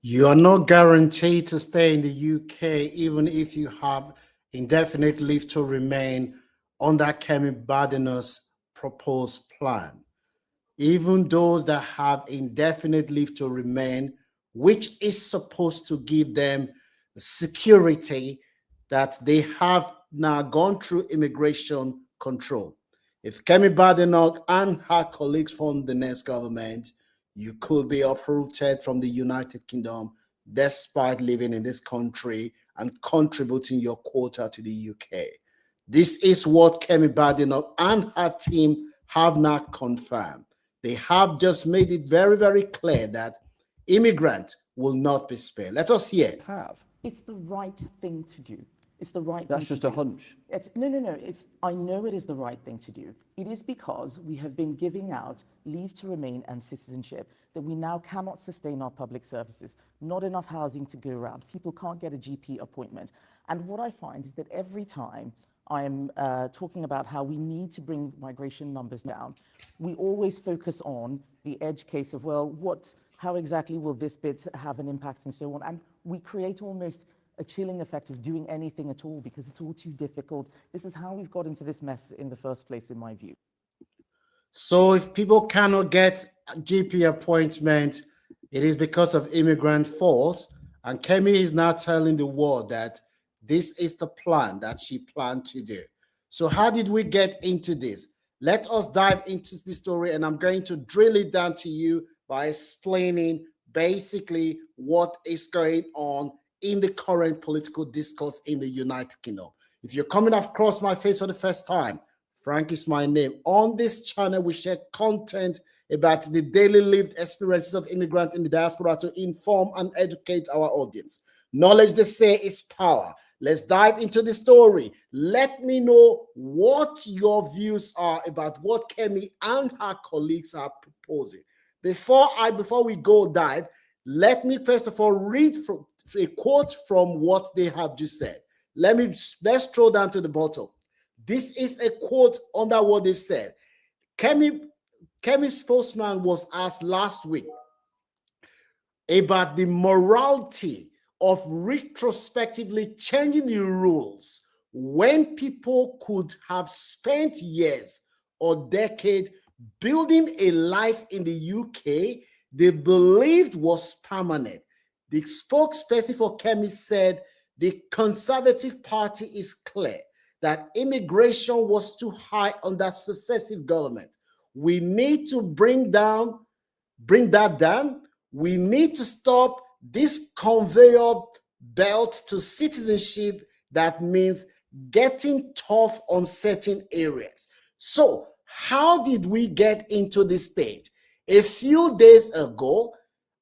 You are not guaranteed to stay in the UK even if you have indefinite leave to remain under Kemi Badenoch's proposed plan. Even those that have indefinite leave to remain, which is supposed to give them security that they have now gone through immigration control. If Kemi Badenoch and her colleagues form the next government, you could be uprooted from the United Kingdom despite living in this country and contributing your quota to the UK. This is what Kemi Badenoch and her team have not confirmed. They have just made it very, very clear that immigrants will not be spared. Let us hear. It's the right thing to do. It's the right That's thing just a hunch. No. I know it is the right thing to do. It is because we have been giving out leave to remain and citizenship that we now cannot sustain our public services. Not enough housing to go around. People can't get a GP appointment. And what I find is that every time I'm talking about how we need to bring migration numbers down, we always focus on the edge case of, well, how exactly will this bit have an impact and so on. And we create almost a chilling effect of doing anything at all because it's all too difficult. This is how we've got into this mess in the first place, in my view. So if people cannot get a GP appointment, it is because of immigrant force. And Kemi is now telling the world that this is the plan that she planned to do. So how did we get into this? Let us dive into the story, and I'm going to drill it down to you by explaining basically what is going on in the current political discourse in the United Kingdom. If you're coming across my face for the first time, Frank is my name. On this channel, we share content about the daily lived experiences of immigrants in the diaspora to inform and educate our audience. Knowledge, they say, is power. Let's dive into the story. Let me know what your views are about what Kemi and her colleagues are proposing. Before we go dive, let me first of all read from a quote from what they have just said. Let's scroll down to the bottom. This is a quote under what they've said. Kemi's spokesman was asked last week about the morality of retrospectively changing the rules when people could have spent years or decades building a life in the UK they believed was permanent. The spokesperson for Kemi said the Conservative Party is clear that immigration was too high under successive government. We need to bring that down. We need to stop this conveyor belt to citizenship that means getting tough on certain areas. So how did we get into this stage? A few days ago,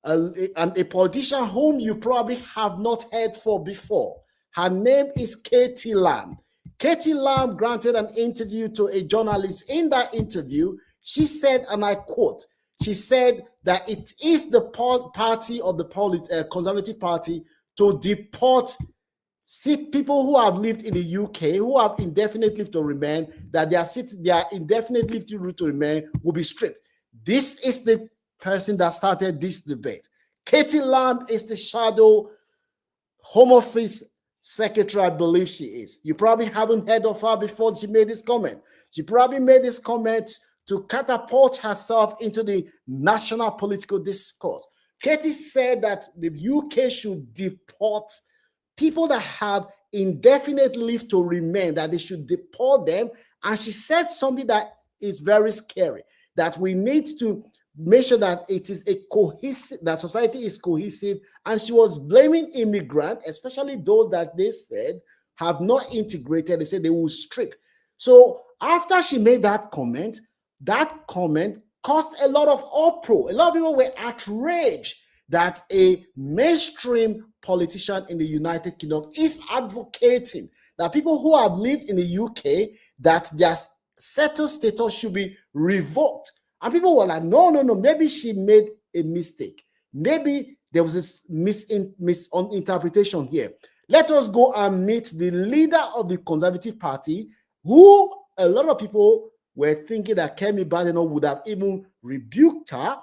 a politician whom you probably have not heard for before, her name is Katie Lamb. Katie Lamb granted an interview to a journalist. In that interview, she said, and I quote, she said that it is the party of the Conservative Party to deport people who have lived in the UK, who have indefinite leave to remain, that their indefinite leave to remain will be stripped. This is the person that started this debate. Katie Lamb is the shadow Home Office secretary, I believe she is. You probably haven't heard of her before she made this comment. She probably made this comment to catapult herself into the national political discourse. Katie said that the UK should deport people that have indefinite leave to remain, that they should deport them. And she said something that is very scary, that we need to make sure that it is a cohesive, that society is cohesive. And she was blaming immigrants, especially those that they said have not integrated. They said they will strip. So after she made that comment caused a lot of uproar. A lot of people were outraged that a mainstream politician in the United Kingdom is advocating that people who have lived in the UK, that their settled status should be revoked. And people were like, no, maybe she made a mistake. Maybe there was this misinterpretation here. Let us go and meet the leader of the Conservative Party, who a lot of people were thinking that Kemi Badenoch would have even rebuked her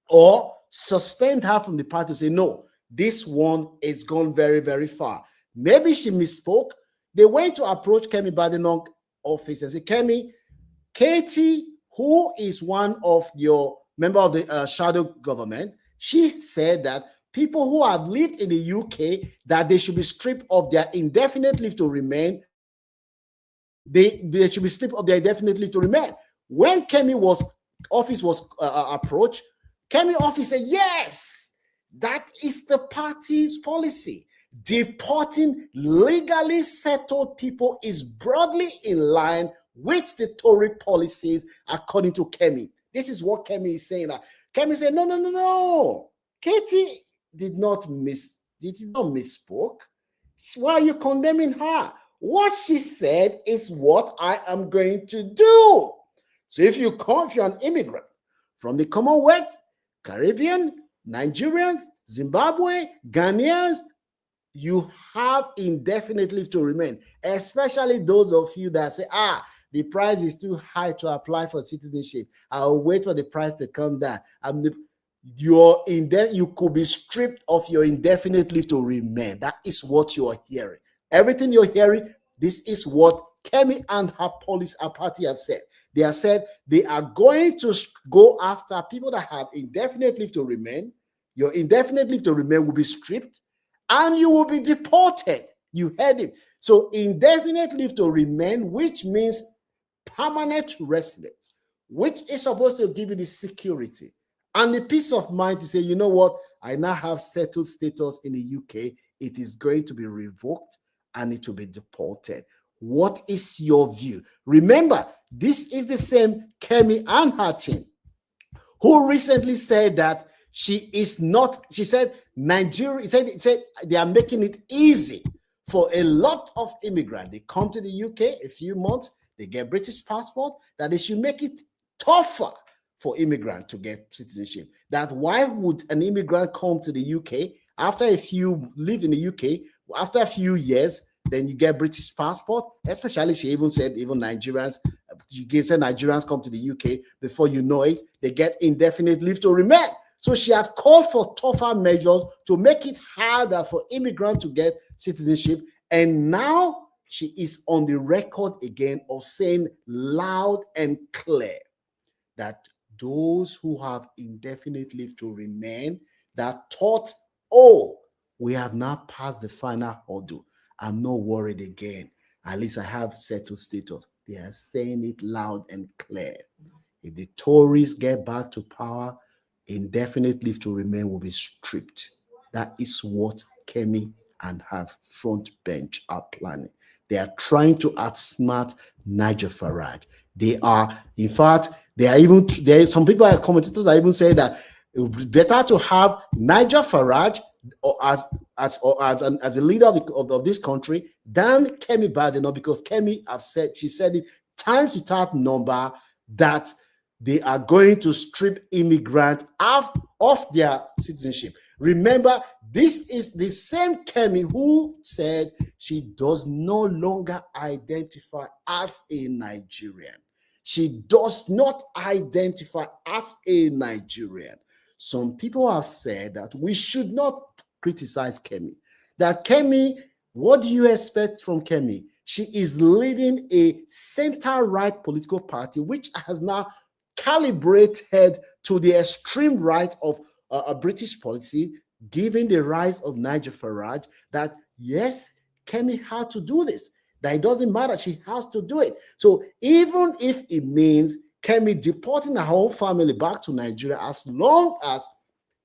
or suspend her from the party, say, no, This one is gone very, very far. Maybe she misspoke. They went to approach Kemi Badenoch office and say, Kemi, Katie, who is one of your member of the shadow government, she said that people who have lived in the UK, that they should be stripped of their indefinite leave to remain. They should be stripped of their indefinite leave to remain. When Kemi office was approached, Kemi office said, yes, that is the party's policy. Deporting legally settled people is broadly in line with the Tory policies, according to Kemi. This is what Kemi is saying. Kemi said, no. Katie did not misspoke. Why are you condemning her? What she said is what I am going to do. So if you're an immigrant from the Commonwealth, Caribbean, Nigerians, Zimbabwe, Ghanaians, you have indefinite leave to remain, especially those of you that say, the price is too high to apply for citizenship. I'll wait for the price to come down. You could be stripped of your indefinite leave to remain. That is what you are hearing. Everything you're hearing, this is what Kemi and her party have said. They have said they are going to go after people that have indefinite leave to remain. Your indefinite leave to remain will be stripped and you will be deported. You heard it. So indefinite leave to remain, which means permanent resident, which is supposed to give you the security and the peace of mind to say, you know what, I now have settled status in the UK. It is going to be revoked and it will be deported. What is your view? Remember, this is the same Kemi and her team who recently said that she said Nigeria, said they are making it easy for a lot of immigrants. They come to the UK a few months, they get British passport, that they should make it tougher for immigrants to get citizenship. That why would an immigrant come to the UK after live in the UK, after a few years, then you get British passport, especially she even said even Nigerians, said Nigerians come to the UK, before you know it, they get indefinite leave to remain. So she has called for tougher measures to make it harder for immigrants to get citizenship. And now she is on the record again of saying loud and clear that those who have indefinite leave to remain that thought, we have now passed the final hurdle, I'm not worried again. At least I have settled status. They are saying it loud and clear. If the Tories get back to power, indefinite leave to remain will be stripped. That is what Kemi and her front bench are planning. They are trying to outsmart Nigel Farage. They are, in fact, some people, commentators are even saying that it would be better to have Nigel Farage as a leader of this country than Kemi Badenoch, because Kemi she said it times without number that they are going to strip immigrants of their citizenship. Remember, this is the same Kemi who said she does no longer identify as a Nigerian. She does not identify as a Nigerian. Some people have said that we should not criticize Kemi. That Kemi, what do you expect from Kemi? She is leading a center-right political party, which has now calibrated to the extreme right of a British policy, given the rise of Nigel Farage, that yes, Kemi had to do this. That it doesn't matter, she has to do it. So even if it means Kemi deporting her whole family back to Nigeria, as long as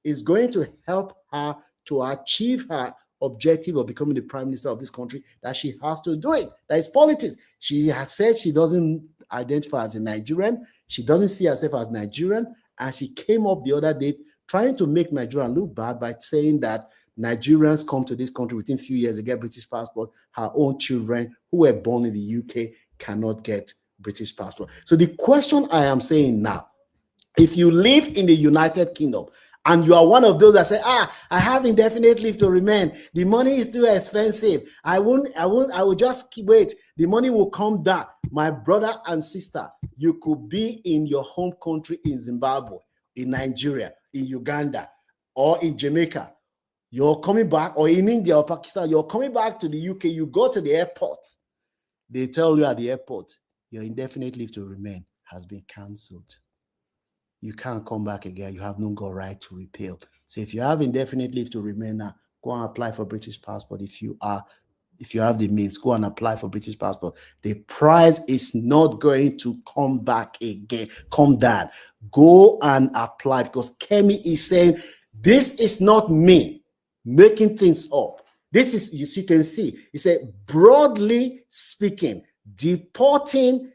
it's going to help her to achieve her objective of becoming the prime minister of this country, that she has to do it. That is politics. She has said she doesn't identify as a Nigerian. She doesn't see herself as Nigerian. And she came up the other day trying to make Nigeria look bad by saying that Nigerians come to this country within a few years, they get British passport. Her own children who were born in the UK cannot get British passport. So the question I am saying now, if you live in the United Kingdom and you are one of those that say, I have indefinite leave to remain, the money is too expensive, I will just wait, the money will come back. My brother and sister, you could be in your home country in Zimbabwe, in Nigeria, in Uganda, or in Jamaica, you're coming back, or in India or Pakistan, you're coming back to the UK, you go to the airport, they tell you at the airport, your indefinite leave to remain has been cancelled. You can't come back again. You have no right to repeal. So if you have indefinite leave to remain now, go and apply for British passport. If you have the means, go and apply for British passport. The price is not going to come back again, come down. Go and apply, because Kemi is saying, this is not me making things up. This is, you can see, he said, broadly speaking, deporting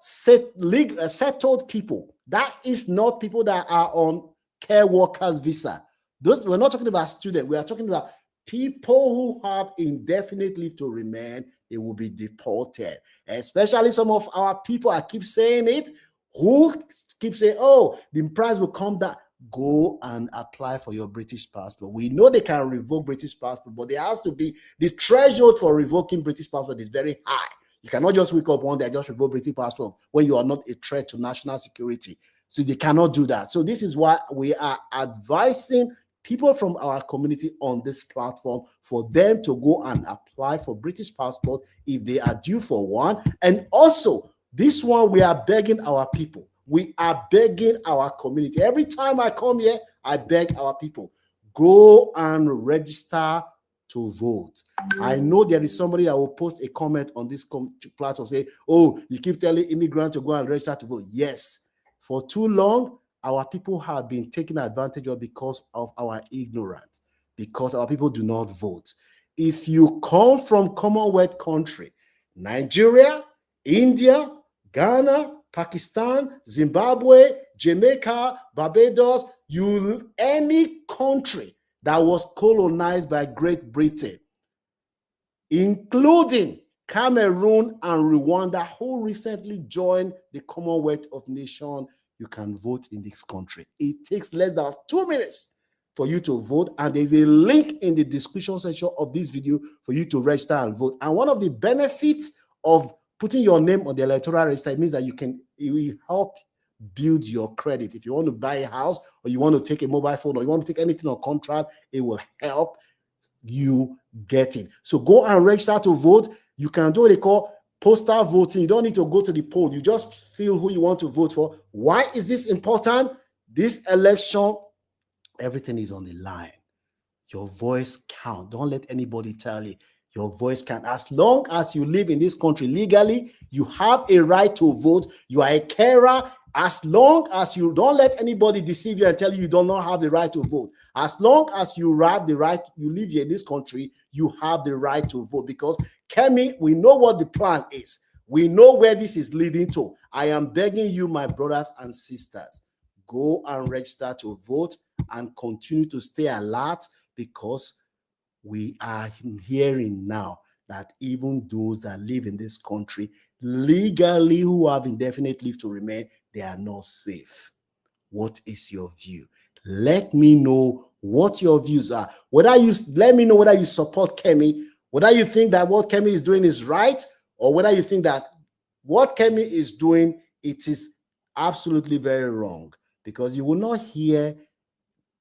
settled people. That is not people that are on care workers visa. Those, we're not talking about students. We are talking about people who have indefinite leave to remain. They will be deported. Especially some of our people, I keep saying it, who keep saying, oh, the price will come down. Go and apply for your British passport. We know they can revoke British passport, but there has to be, the threshold for revoking British passport is very high. You cannot just wake up one day and just revoke British passport when you are not a threat to national security. So they cannot do that. So this is why we are advising people from our community on this platform for them to go and apply for British passport if they are due for one. And also, this one, we are begging our people. We are begging our community. Every time I come here, I beg our people, go and register to vote. I know there is somebody that will post a comment on this platform, say, oh, you keep telling immigrants to go and register to vote. Yes, for too long, our people have been taken advantage of because of our ignorance, because our people do not vote. If you come from Commonwealth country, Nigeria, India, Ghana, Pakistan, Zimbabwe, Jamaica, Barbados, any country that was colonized by Great Britain, including Cameroon and Rwanda, who recently joined the Commonwealth of Nations, you can vote in this country. It takes less than 2 minutes for you to vote, and there's a link in the description section of this video for you to register and vote. And one of the benefits of putting your name on the electoral register, it means that it will help build your credit. If you want to buy a house, or you want to take a mobile phone, or you want to take anything on contract, it will help you get it. So go and register to vote. You can do what they call postal voting. You don't need to go to the poll. You just feel who you want to vote for. Why is this important? This election, everything is on the line. Your voice counts. Don't let anybody tell you. Your voice can. As long as you live in this country legally, you have a right to vote. You are a carer. As long as you don't let anybody deceive you and tell you do not have the right to vote. As long as you have the right, you live here in this country, you have the right to vote. Because, Kemi, we know what the plan is. We know where this is leading to. I am begging you, my brothers and sisters, go and register to vote and continue to stay alert, because we are hearing now that even those that live in this country legally who have indefinite leave to remain, they are not safe. What is your view? Let me know what your views are. Let me know whether you support Kemi, whether you think that what Kemi is doing is right, or whether you think that what Kemi is doing, it is absolutely very wrong. Because you will not hear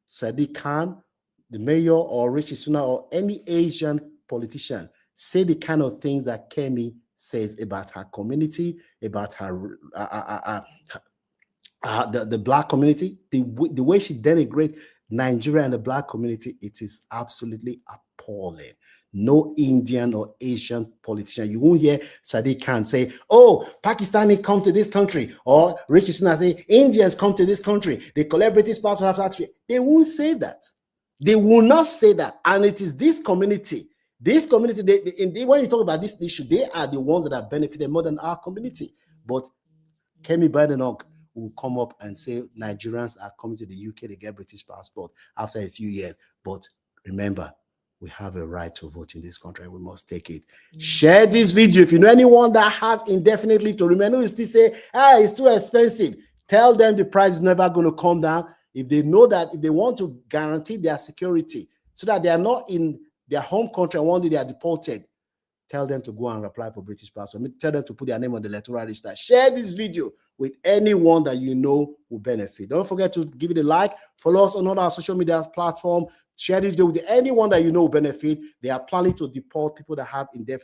Sadiq Khan, the mayor, or Rishi Sunak, or any Asian politician say the kind of things that Kemi says about her community, about her the black community, the way she denigrates Nigeria and the black community. It is absolutely appalling. No Indian or Asian politician, you won't hear Sadiq Khan say, oh, Pakistani come to this country, or Rishi Sunak say, Indians come to this country, they collect British passport after 3. They won't say that. They will not say that. And it is this community, when you talk about this issue, they are the ones that have benefited more than our community. But Kemi Badenoch will come up and say Nigerians are coming to the UK to get British passport after a few years. But remember, we have a right to vote in this country, and we must take it. Share this video. If you know anyone that has indefinite leave to remain, who still say, it's too expensive, tell them the price is never going to come down. If they know that, if they want to guarantee their security so that they are not in their home country and one day they are deported, tell them to go and apply for British passport. Tell them to put their name on the electoral register. Share this video with anyone that you know will benefit. Don't forget to give it a like. Follow us on all our social media platforms. Share this video with anyone that you know will benefit. They are planning to deport people that have indefinite